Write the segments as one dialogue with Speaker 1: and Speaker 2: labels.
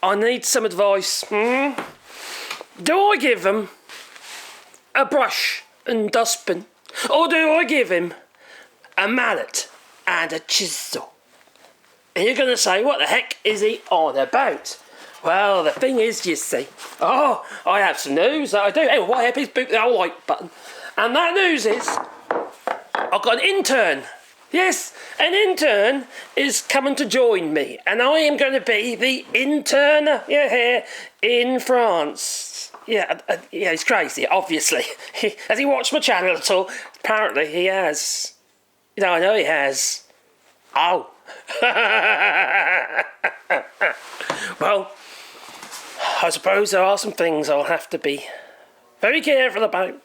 Speaker 1: I need some advice. Do I give him a brush and dustbin, or do I give him a mallet and a chisel? And you're going to say, what the heck is he on about? Well, the thing is, you see, I have some news that I do. Hey, why, please boot the whole like button. And that news is, I've got an intern. Yes, an intern is coming to join me, and I am going to be the intern here in France. Yeah, he's crazy, obviously. Has he watched my channel at all? Apparently he has. I know he has. Oh. Well, I suppose there are some things I'll have to be very careful about.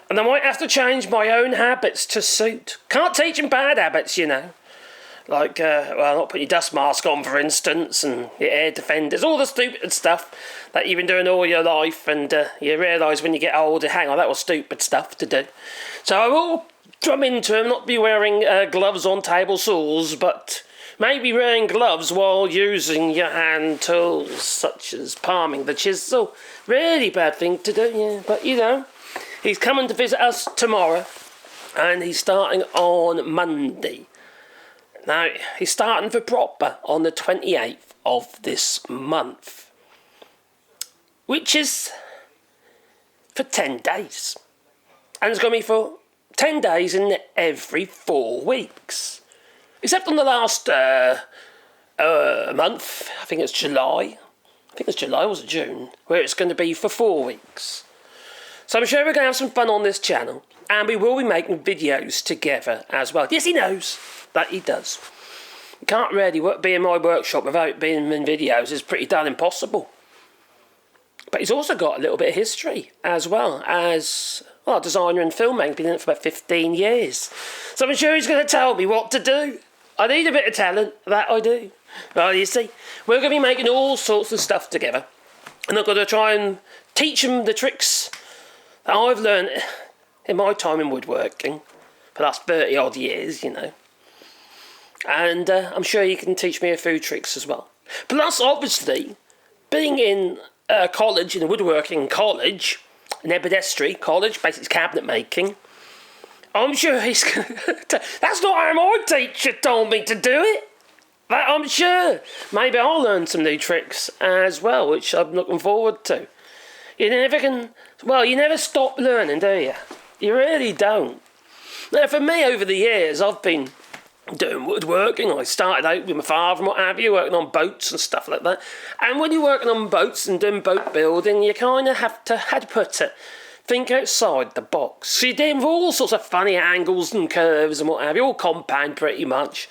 Speaker 1: And I might have to change my own habits to suit. Can't teach them bad habits, Like, not putting your dust mask on, for instance, and your air defenders, all the stupid stuff that you've been doing all your life, and you realise when you get older, hang on, that was stupid stuff to do. So I will drum into him, not be wearing gloves on table saws, but maybe wearing gloves while using your hand tools, such as palming the chisel. Really bad thing to do, yeah, but he's coming to visit us tomorrow, and he's starting on Monday. Now, he's starting for proper on the 28th of this month, which is for 10 days. And it's going to be for 10 days in every 4 weeks. Except on the last month, I think it's July. Was it June? Where it's going to be for 4 weeks. So I'm sure we're going to have some fun on this channel, and we will be making videos together as well. Yes, he knows that he does. You can't really be in my workshop without being in videos. It's pretty darn impossible. But he's also got a little bit of history as well as designer and filmmaker. Been in it for about 15 years. So I'm sure he's going to tell me what to do. I need a bit of talent, that I do. Well, you see, we're going to be making all sorts of stuff together, and I'm going to try and teach him the tricks that I've learned in my time in woodworking for the last 30 odd years, And I'm sure he can teach me a few tricks as well. Plus, obviously, being in college, in a woodworking college, an Ebidestry college, basic cabinet making, I'm sure he's going to... That's not how my teacher told me to do it. But I'm sure. Maybe I'll learn some new tricks as well, which I'm looking forward to. You never stop learning, do you? You really don't. Now, for me, over the years, I've been doing woodworking. I started out with my father and what have you, working on boats and stuff like that. And when you're working on boats and doing boat building, you kind of have to, think outside the box. So you're dealing with all sorts of funny angles and curves and what have you, all compound pretty much.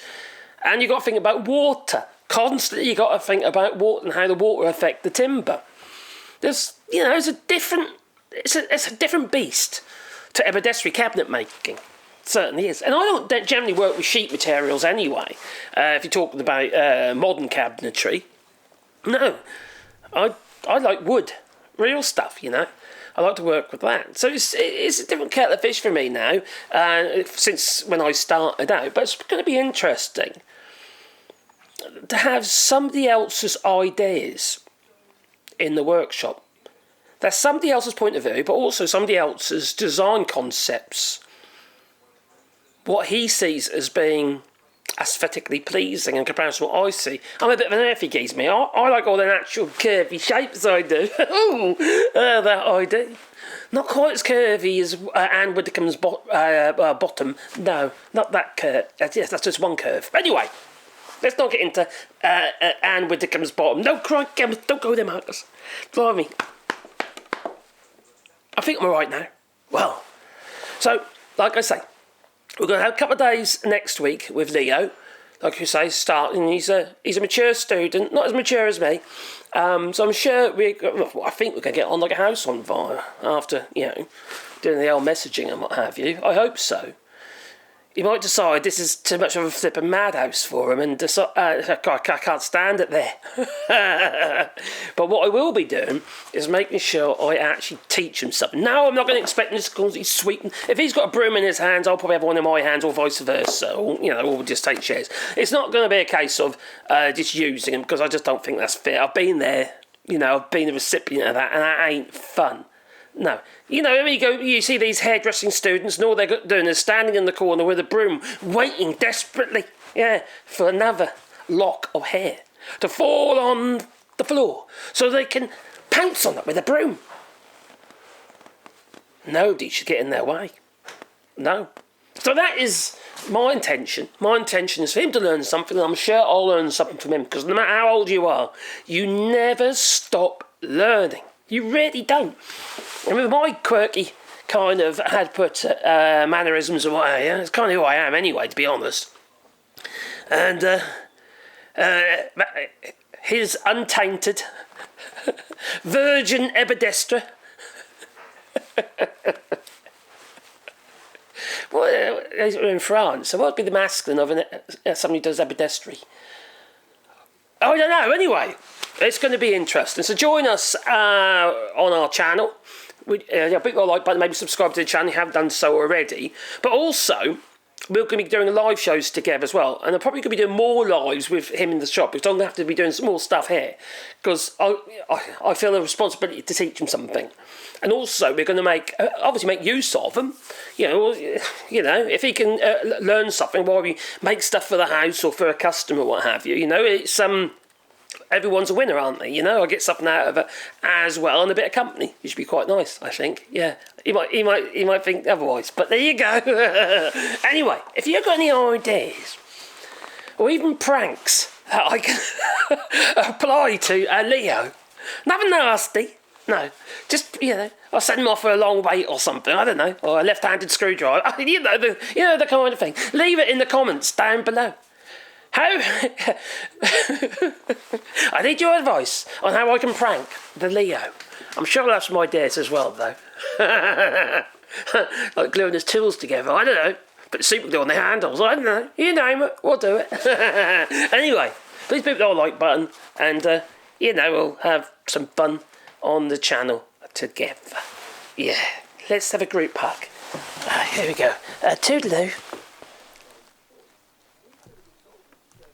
Speaker 1: And you've got to think about water. Constantly you've got to think about water and how the water affect the timber. It's a different beast to Ebidestry cabinet making. It certainly is. And I don't generally work with sheet materials anyway. If you're talking about modern cabinetry. No. I like wood. Real stuff, I like to work with that. So it's a different kettle of fish for me now, since when I started out. But it's going to be interesting to have somebody else's ideas in the workshop. That's somebody else's point of view, but also somebody else's design concepts. What he sees as being aesthetically pleasing in comparison to what I see. I'm a bit of an earthy geese, me. I like all the natural curvy shapes, I do. That I do. Not quite as curvy as Anne Widdecombe's bottom. No, not that curve. Yes, that's just one curve. Anyway, let's not get into Anne Widdecombe's bottom. No, crikey, don't go there, Marcus. Blimey. I think I'm all right now. Well, so, like I say, we're going to have a couple of days next week with Leo. Like you say, starting. He's a mature student, not as mature as me. So I'm sure I think we're going to get on like a house on fire after, doing the old messaging and what have you. I hope so. he might decide this is too much of a flipping madhouse for him and decide, I can't stand it there. But what I will be doing is making sure I actually teach him something. No, I'm not going to expect him to constantly sweeping. If he's got a broom in his hands, I'll probably have one in my hands, or vice versa. Or, or we'll just take shares. It's not going to be a case of just using him, because I just don't think that's fair. I've been there. I've been a recipient of that, and that ain't fun. No. You see these hairdressing students, and all they're doing is standing in the corner with a broom, waiting desperately, for another lock of hair to fall on the floor so they can pounce on it with a broom. Nobody should get in their way. No. So that is my intention. My intention is for him to learn something, and I'm sure I'll learn something from him, because no matter how old you are, you never stop learning. You really don't. And with my quirky kind of had-put mannerisms away, it's kind of who I am anyway, to be honest. And his untainted virgin ebidestra. Well, we're in France, so what would be the masculine of somebody who does ebidestry? Oh, I don't know. Anyway, it's going to be interesting. So join us on our channel. Click the like button, maybe subscribe to the channel if you haven't done so already. But also, we're going to be doing live shows together as well. And I'm probably going to be doing more lives with him in the shop, because I'm going to have to be doing some more stuff here, because I feel a responsibility to teach him something. And also, we're going to obviously make use of him. If he can learn something while we make stuff for the house or for a customer, what have you. It's everyone's a winner, aren't they? I get something out of it as well, and a bit of company, which would be quite nice, I think. Yeah, he might think otherwise, but there you go. Anyway, if you've got any ideas or even pranks that I can apply to Leo, nothing nasty. No, just I'll send him off for a long wait or something. I don't know, or a left-handed screwdriver. The kind of thing. Leave it in the comments down below. I need your advice on how I can prank the Leo. I'm sure I'll have some ideas as well, though. Like gluing his tools together. I don't know. Put super glue on the handles. I don't know. You name it, we'll do it. Anyway, please hit the like button, and we'll have some fun on the channel together. Yeah, let's have a group hug. Here we go. Toodaloo.